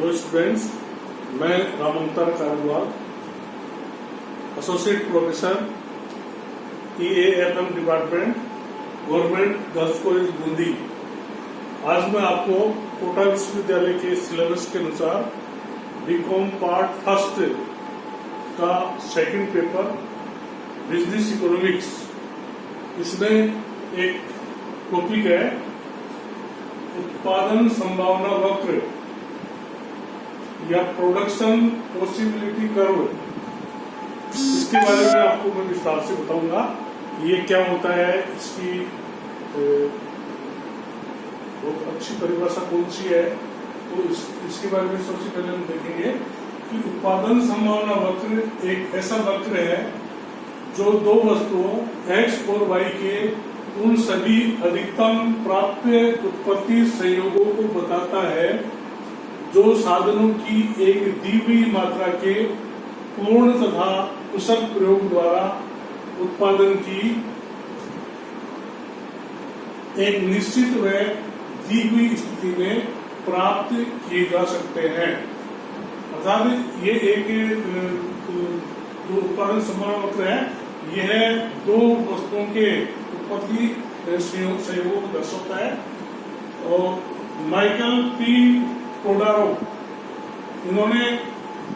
Hello students, मैं Ramavatar Karwal, associate professor EAFM department, government girls college Bundi. आज मैं आपको कोटा विश्वविद्यालय के सिलेबस के अनुसार बीकॉम पार्ट फर्स्ट का सेकंड पेपर बिजनेस इकोनॉमिक्स, इसमें एक टॉपिक है उत्पादन संभावना वक्र या प्रोडक्शन पॉसिबिलिटी कर्व। इसके बारे में आपको मैं विस्तार से बताऊंगा ये क्या होता है, इसकी बहुत अच्छी परिभाषा कौन सी है। तो इसके बारे में सबसे पहले हम देखेंगे कि उत्पादन संभावना वक्र एक ऐसा वक्र है जो दो वस्तुओं X और Y के उन सभी अधिकतम प्राप्य उत्पत्ति संयोगों को बताता है जो साधनों की एक दी हुई मात्रा के पूर्ण तथा कुशल प्रयोग द्वारा उत्पादन की एक निश्चित व दी हुई स्थिति में प्राप्त किए जा सकते हैं। अर्थात ये एक जो उत्पादन संभावना वक्र है, यह दो वस्तुओं के उत्पत्ति संयोगों को दर्शाता है। और माइकल पी कोडारो, इन्होंने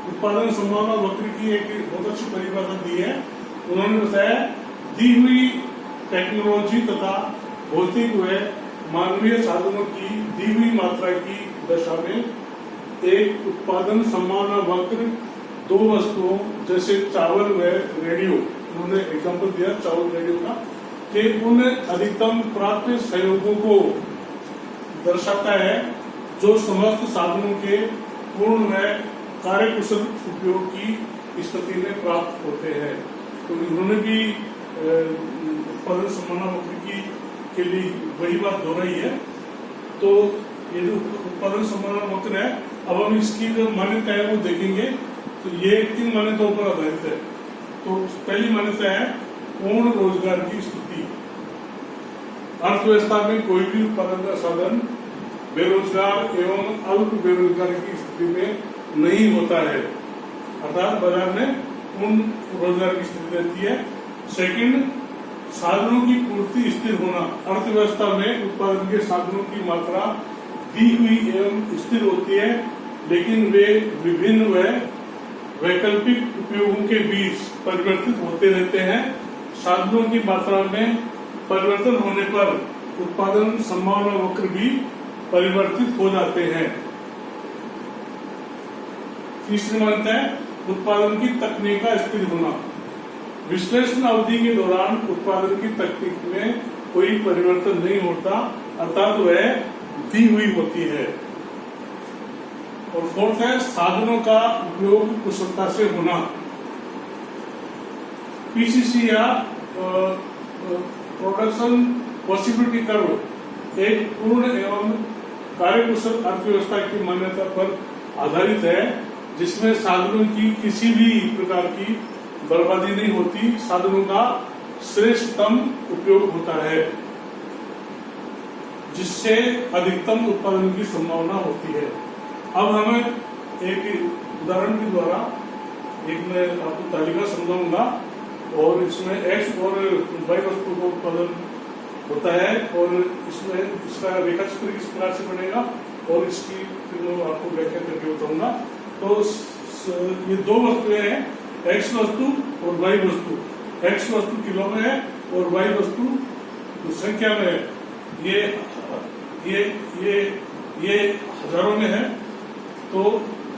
उत्पादन संभावना वक्र की एक बहुत अच्छी परिभाषा दी है। उन्होंने बताया दी हुई टेक्नोलॉजी तथा भौतिक व मानवीय साधनों की दी हुई मात्रा की दशा में एक उत्पादन संभावना वक्र दो वस्तुओं जैसे चावल व रेडियो, उन्होंने एग्जाम्पल दिया चावल रेडियो का, के उन अधिकतम प्राप्त संयोगों को दर्शाता है जो समस्त साधनों के पूर्ण व कार्यकुशल उपयोग की स्थिति में प्राप्त होते हैं। तो इन्होंने भी उत्पादन संभावना वक्र के लिए वही बात दोहराई है। तो ये जो उत्पादन संभावना वक्र है, अब हम इसकी जो मान्यता है वो देखेंगे। तो ये 3 मान्यताओं पर आधारित है। तो पहली मान्यता है पूर्ण रोजगार की स्थिति। अर्थव्यवस्था में कोई भी उत्पादन का साधन बेरोजगार एवं अल्प बेरोजगार की स्थिति में नहीं होता है, अर्थात बाजार में पूर्ण रोजगार की स्थिति रहती है। सेकंड, साधनों की पूर्ति स्थिर होना। अर्थव्यवस्था में उत्पादन के साधनों की मात्रा दी हुई एवं स्थिर होती है, लेकिन वे विभिन्न व वैकल्पिक उपयोगों के बीच परिवर्तित होते रहते हैं। साधनों की मात्रा में परिवर्तन होने पर उत्पादन संभावना वक्र भी परिवर्तित हो जाते हैं। तीसरी मान्यता है उत्पादन की तकनीक का स्थिर होना। विश्लेषण अवधि के दौरान उत्पादन की तकनीक में कोई परिवर्तन नहीं होता, अर्थात वह दी हुई होती है। और फोर्थ है साधनों का उपयोग कुशलता से होना। PCC या प्रोडक्शन पॉसिबिलिटी कर्व एक पूर्ण एवं कार्यकुशल अर्थव्यवस्था की मान्यता पर आधारित है, जिसमें साधनों की किसी भी प्रकार की बर्बादी नहीं होती, साधनों का श्रेष्ठतम उपयोग होता है, जिससे अधिकतम उत्पादन की संभावना होती है। अब हमें एक उदाहरण के द्वारा एक मैं आपको तालिका समझाऊंगा और इसमें X और Y वस्तु का उत्पादन होता है और इसमें इसका रेखा चित्र किस प्रकार से बनेगा और इसकी फिर मैं आपको व्याख्या करके बताऊंगा। तो ये दो वस्तुएं हैं, X वस्तु और Y वस्तु। X वस्तु किलो में है और Y वस्तु संख्या में है। ये हजारों में है। तो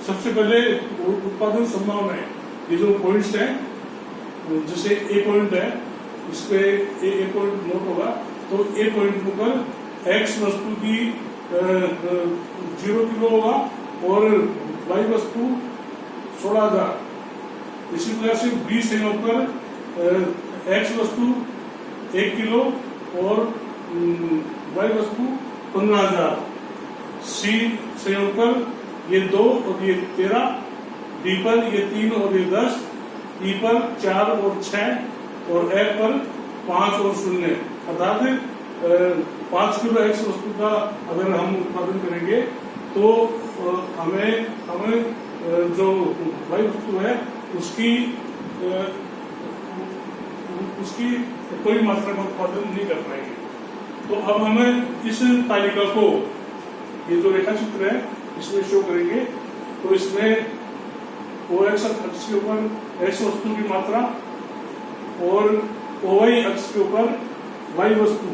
सबसे पहले उत्पादन संभावना है, ये जो पॉइंट्स हैं, जैसे A पॉइंट है, इस पे A पॉइंट नोट होगा। तो A पॉइंट पर X वस्तु की 0 किलो होगा और Y वस्तु 16,000। इसी प्रकार से B संयोग पर X वस्तु 1 किलो और Y वस्तु 15,000। C संयोग पर ये 2 और ये 13, D पर ये 3 और ये 10, E पर 4 और 6 और F पर 5 और 0। अर्थात 5 किलो X वस्तु का अगर हम उत्पादन करेंगे तो हमें जो वाई वस्तु है उसकी कोई मात्रा में उत्पादन नहीं कर पाएंगे। तो अब हमें इस तालिका को, ये जो रेखा चित्र है इसमें शो करेंगे। तो इसमें OX अक्ष के ऊपर X वस्तु की मात्रा और OY अक्ष के ऊपर Y वस्तु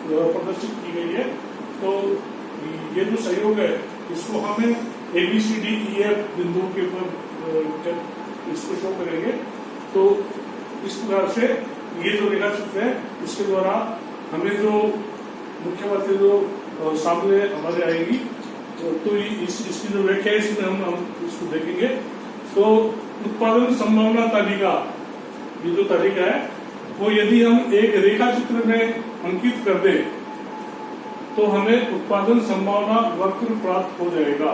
प्रदर्शित की गई है। तो ये जो सहयोग है इसको हमें ABCDEF बिंदुओं के ऊपर इसको शो करेंगे। तो इस प्रकार से ये जो रेखा चित्र है इसके द्वारा हमें जो मुख्य बातें जो सामने हमारे आएगी तो इसकी जो व्याख्या है इसमें हम इसको देखेंगे। तो उत्पादन संभावना तालिका, ये जो तालिका है वो यदि हम एक रेखा चित्र में अंकित कर दें तो हमें उत्पादन संभावना वक्र प्राप्त हो जाएगा।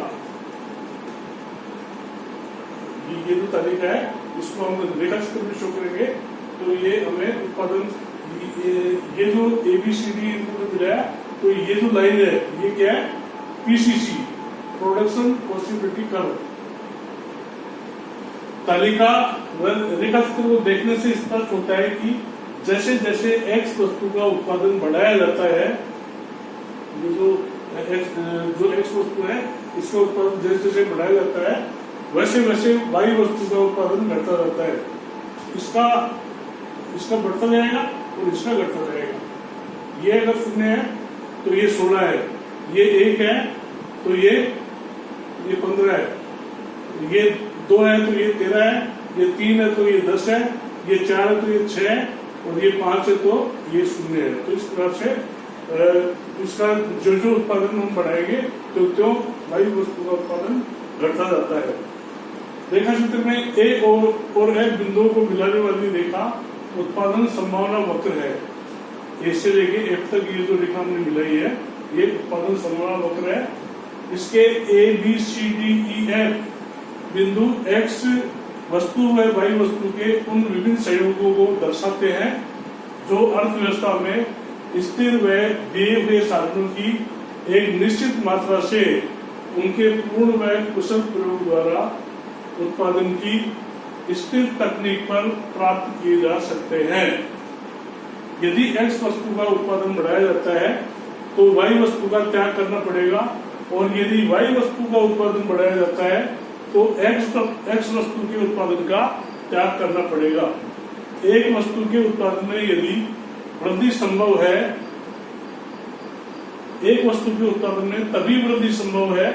ये जो तालिका है इसको हम रेखा चित्र में शो करेंगे। तो ये हमें उत्पादन, ये जो ABCD इनपुट मिला है, तो ये जो लाइन है ये क्या है, PCC, प्रोडक्शन पॉसिबिलिटी कर्व। तालिका रेखा चित्र को देखने से स्पष्ट होता है कि जैसे जैसे X वस्तु का उत्पादन बढ़ाया जाता है, जो X वस्तु है इसका उत्पादन जैसे जैसे बढ़ाया जाता है वैसे वैसे Y वस्तु का उत्पादन घटता रहता है। इसका बढ़ता जाएगा और इसका घटता जाएगा। ये अगर 0 है तो ये 16 है, ये 1 है तो ये 15 है, ये 2 है तो ये 13 है, ये 3 है तो ये 10 है, ये 4 है तो ये 6 है और ये 5 है तो ये 0 है। तो इस प्रकार से इसका जो उत्पादन हम बढ़ाएंगे तो वायु वस्तु का उत्पादन घटता जाता है। रेखा चित्र में A और F बिंदुओं को मिलाने वाली रेखा उत्पादन संभावना वक्र है। A से लेके F तक ये जो रेखा हमने मिलाई है ये उत्पादन संभावना वक्र है। इसके ABCDEF बिंदु X वस्तु व Y वस्तु के उन विभिन्न संयोगों को दर्शाते हैं जो अर्थव्यवस्था में स्थिर व दिए हुए साधनों की एक निश्चित मात्रा से उनके पूर्ण व कुशल प्रयोग द्वारा उत्पादन की स्थिर तकनीक पर प्राप्त किए जा सकते हैं। यदि X वस्तु का उत्पादन बढ़ाया जाता है तो Y वस्तु का त्याग करना पड़ेगा, और यदि Y वस्तु का उत्पादन बढ़ाया जाता है तो X वस्तु के उत्पादन का त्याग करना पड़ेगा। एक वस्तु के उत्पादन में यदि वृद्धि संभव है, एक वस्तु के उत्पादन में तभी वृद्धि संभव है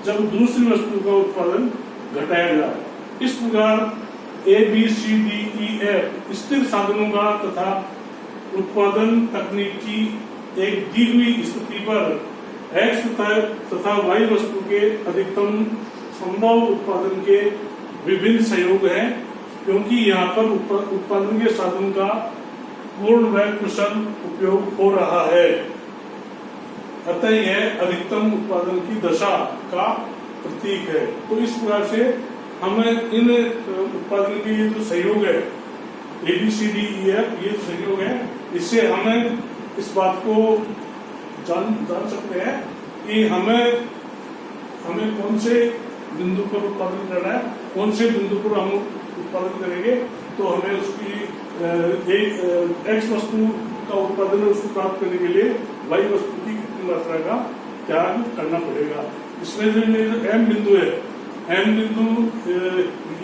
जब दूसरी वस्तु का उत्पादन घटाया जाए। इस प्रकार ABCDEF स्थिर साधनों का तथा उत्पादन तकनीक की एक दी हुई स्थिति पर X तथा Y वस्तु के अधिकतम संभव उत्पादन के विभिन्न सहयोग हैं, क्योंकि यहाँ पर उत्पादन के साधनों का पूर्ण व कुशल उपयोग हो रहा है। अतः यह अधिकतम उत्पादन की दशा का प्रतीक है। तो इस प्रकार से हमें इन उत्पादन के ये जो सहयोग है ABCDEF, ये सहयोग है, इससे हमें इस बात को जान सकते हैं कि हमें कौन से बिंदु पर उत्पादन करना है, कौन से बिंदु पर हम उत्पादन करेंगे तो हमें उसकी X वस्तु का उत्पादन है उसको प्राप्त करने के लिए Y वस्तु की कितनी मात्रा का त्याग करना पड़ेगा। इसमें जो M बिंदु है, M बिंदु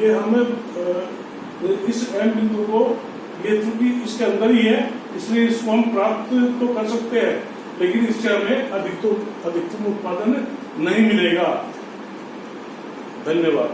ये हमें इस M बिंदु को, ये चूंकि इसके अंदर ही है इसलिए इसको हम प्राप्त तो कर सकते हैं, लेकिन इससे हमें अधिकतम उत्पादन नहीं मिलेगा। धन्यवाद।